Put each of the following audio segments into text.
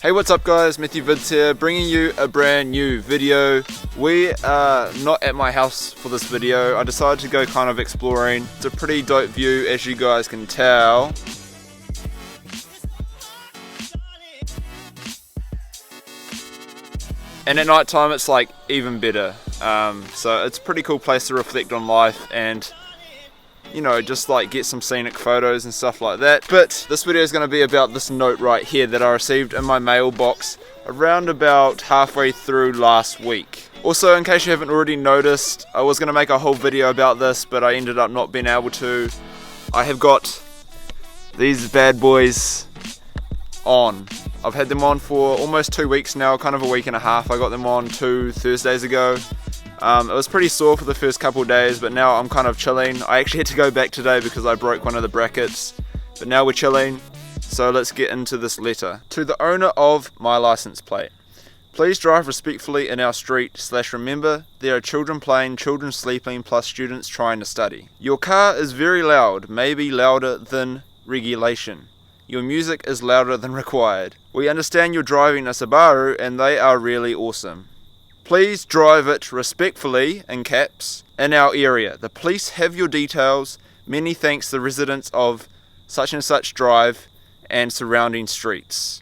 Hey, what's up guys, Matthewvids here, bringing you a brand new video. We are not at my house for this video. I decided to go kind of exploring. It's a pretty dope view, as you guys can tell. And at night time it's like even better. So it's a pretty cool place to reflect on life and, you know, just like get some scenic photos and stuff like that. But this video is going to be about this note right here that I received in my mailbox around about halfway through last week. Also, in case you haven't already noticed, I was going to make a whole video about this, but I ended up not being able to. I have got these bad boys on. I've had them on for almost 2 weeks now, kind of a week and a half. I got them on 2 Thursdays ago. It was pretty sore for the first couple of days, but now I'm kind of chilling. I actually had to go back today because I broke one of the brackets, but now we're chilling. So let's get into this letter. To the owner of my license plate. Please drive respectfully in our street / remember there are children playing, children sleeping, plus students trying to study. Your car is very loud, maybe louder than regulation. Your music is louder than required. We understand you're driving a Subaru and they are really awesome. Please drive it respectfully, in caps, in our area. The police have your details. Many thanks, the residents of such and such drive and surrounding streets.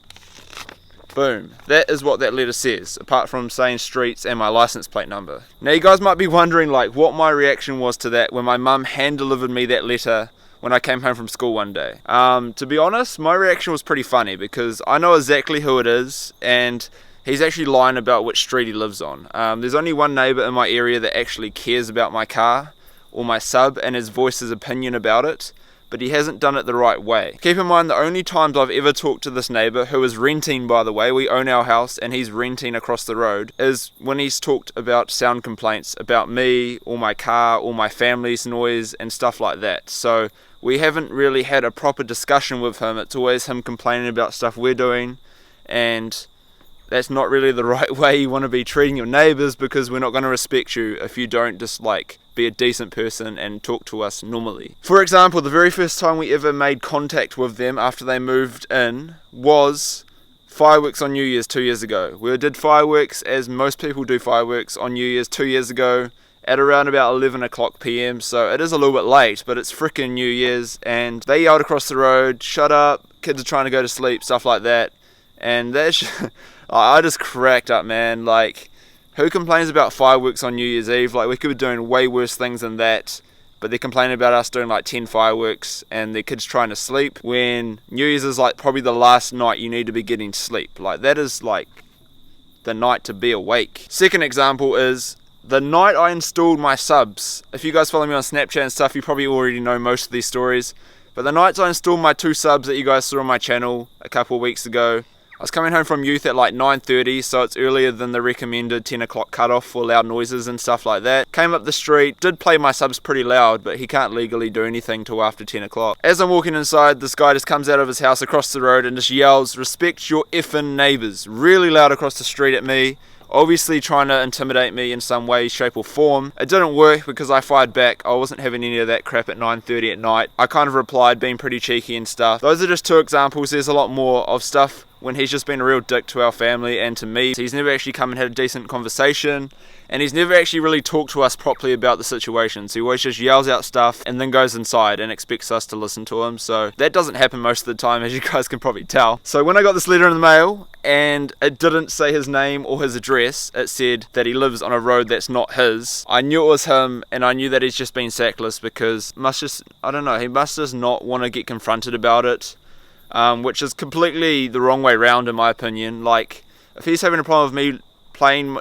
Boom. That is what that letter says, apart from saying streets and my license plate number. Now you guys might be wondering like what my reaction was to that when my mum hand delivered me that letter when I came home from school one day. To be honest, my reaction was pretty funny because I know exactly who it is and he's actually lying about which street he lives on. There's only one neighbour in my area that actually cares about my car or my sub and has voiced his opinion about it, but he hasn't done it the right way. Keep in mind the only times I've ever talked to this neighbour, who is renting by the way, we own our house and he's renting across the road, is when he's talked about sound complaints about me or my car or my family's noise and stuff like that. So we haven't really had a proper discussion with him. It's always him complaining about stuff we're doing, and that's not really the right way you want to be treating your neighbours, because we're not going to respect you if you don't just like be a decent person and talk to us normally. For example, the very first time we ever made contact with them after they moved in was fireworks on New Year's 2 years ago. We did fireworks as most people do fireworks on New Year's 2 years ago at around about 11 o'clock PM, so it is a little bit late, but it's frickin' New Year's, and they yelled across the road, shut up, kids are trying to go to sleep, stuff like that, and that's I just cracked up, man. Like, who complains about fireworks on New Year's Eve? Like, we could be doing way worse things than that, but they're complaining about us doing like 10 fireworks and their kids trying to sleep when New Year's is like probably the last night you need to be getting sleep. Like, that is like the night to be awake. Second example is the night I installed my subs. If you guys follow me on Snapchat and stuff, you probably already know most of these stories, but the nights I installed my 2 subs that you guys saw on my channel a couple of weeks ago, I was coming home from youth at like 9:30, so it's earlier than the recommended 10 o'clock cutoff for loud noises and stuff like that. Came up the street, did play my subs pretty loud, but he can't legally do anything till after 10 o'clock. As I'm walking inside, this guy just comes out of his house across the road and just yells, "Respect your effing neighbours," really loud across the street at me, obviously trying to intimidate me in some way, shape or form. It didn't work because I fired back. I wasn't having any of that crap at 9:30 at night. I kind of replied, being pretty cheeky and stuff. Those are just 2 examples. There's a lot more of stuff when he's just been a real dick to our family and to me. He's never actually come and had a decent conversation, and he's never actually really talked to us properly about the situation. So he always just yells out stuff and then goes inside and expects us to listen to him. So that doesn't happen most of the time, as you guys can probably tell. So when I got this letter in the mail and it didn't say his name or his address, it said that he lives on a road that's not his, I knew it was him, and I knew that he's just been sackless because he must just not want to get confronted about it. Which is completely the wrong way round in my opinion. Like, if he's having a problem with me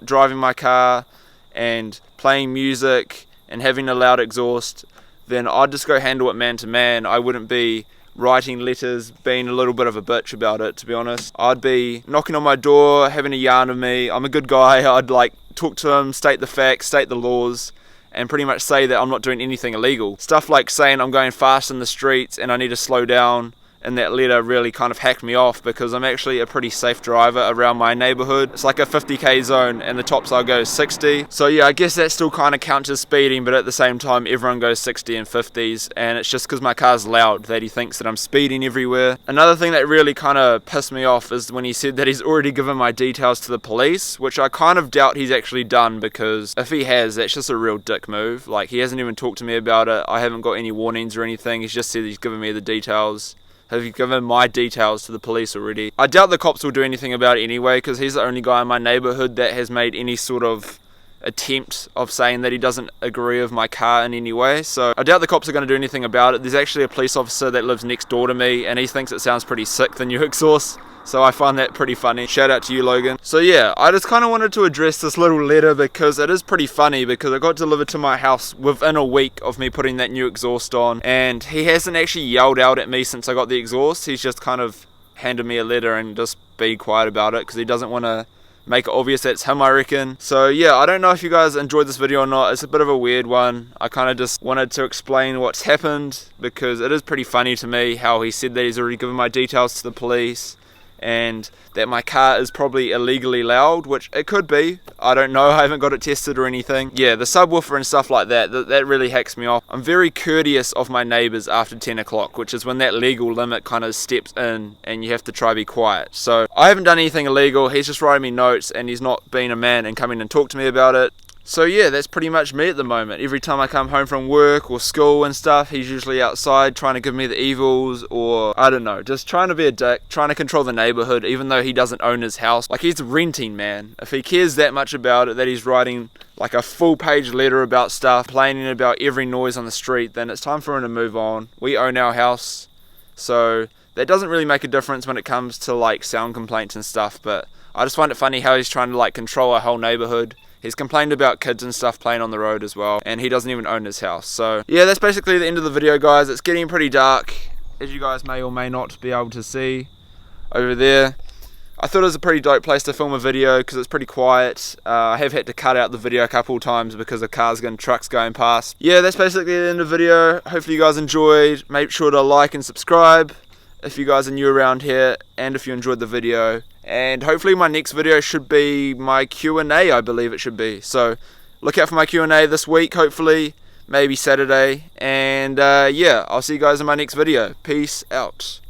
driving my car and playing music and having a loud exhaust, then I'd just go handle it man to man. I wouldn't be writing letters, being a little bit of a bitch about it, to be honest. I'd be knocking on my door, having a yarn with me. I'm a good guy. I'd like talk to him, state the facts, state the laws, and pretty much say that I'm not doing anything illegal. Stuff like saying I'm going fast in the streets and I need to slow down in that letter really kind of hacked me off, because I'm actually a pretty safe driver around my neighbourhood. It's like a 50k zone and the top side goes 60. So yeah, I guess that still kind of counts as speeding, but at the same time everyone goes 60 and 50s, and it's just because my car's loud that he thinks that I'm speeding everywhere. Another thing that really kind of pissed me off is when he said that he's already given my details to the police, which I kind of doubt he's actually done, because if he has, that's just a real dick move. Like, he hasn't even talked to me about it. I haven't got any warnings or anything. He's just said he's given me the details. Have you given my details to the police already? I doubt the cops will do anything about it anyway, because he's the only guy in my neighbourhood that has made any sort of attempt of saying that he doesn't agree with my car in any way. So I doubt the cops are going to do anything about it. There's actually a police officer that lives next door to me, and he thinks it sounds pretty sick, the new exhaust. So I find that pretty funny. Shout out to you, Logan. So yeah, I just kind of wanted to address this little letter because it is pretty funny, because it got delivered to my house within a week of me putting that new exhaust on, and he hasn't actually yelled out at me since I got the exhaust. He's just kind of handed me a letter and just be quiet about it, because he doesn't want to make it obvious that it's him, I reckon. So yeah, I don't know if you guys enjoyed this video or not. It's a bit of a weird one. I kind of just wanted to explain what's happened, because it is pretty funny to me how he said that he's already given my details to the police, and that my car is probably illegally loud, which it could be. I don't know, I haven't got it tested or anything. Yeah, the subwoofer and stuff like that, that really hacks me off. I'm very courteous of my neighbours after 10 o'clock, which is when that legal limit kind of steps in and you have to try to be quiet. So I haven't done anything illegal. He's just writing me notes, and he's not being a man and coming and talk to me about it. So yeah, that's pretty much me at the moment. Every time I come home from work or school and stuff, he's usually outside trying to give me the evils, or I don't know, just trying to be a dick, trying to control the neighbourhood, even though he doesn't own his house. Like, he's renting, man. If he cares that much about it, that he's writing like a full page letter about stuff, complaining about every noise on the street, then it's time for him to move on. We own our house, so that doesn't really make a difference when it comes to like sound complaints and stuff, but I just find it funny how he's trying to like control a whole neighbourhood. He's complained about kids and stuff playing on the road as well, and he doesn't even own his house. So yeah, that's basically the end of the video, guys. It's getting pretty dark, as you guys may or may not be able to see over there. I thought it was a pretty dope place to film a video because it's pretty quiet. I have had to cut out the video a couple times because of cars and trucks going past. Yeah, that's basically the end of the video. Hopefully you guys enjoyed. Make sure to like and subscribe if you guys are new around here, and if you enjoyed the video. And hopefully my next video should be my Q&A, I believe it should be. So look out for my Q&A this week, hopefully, maybe Saturday. And yeah, I'll see you guys in my next video. Peace out.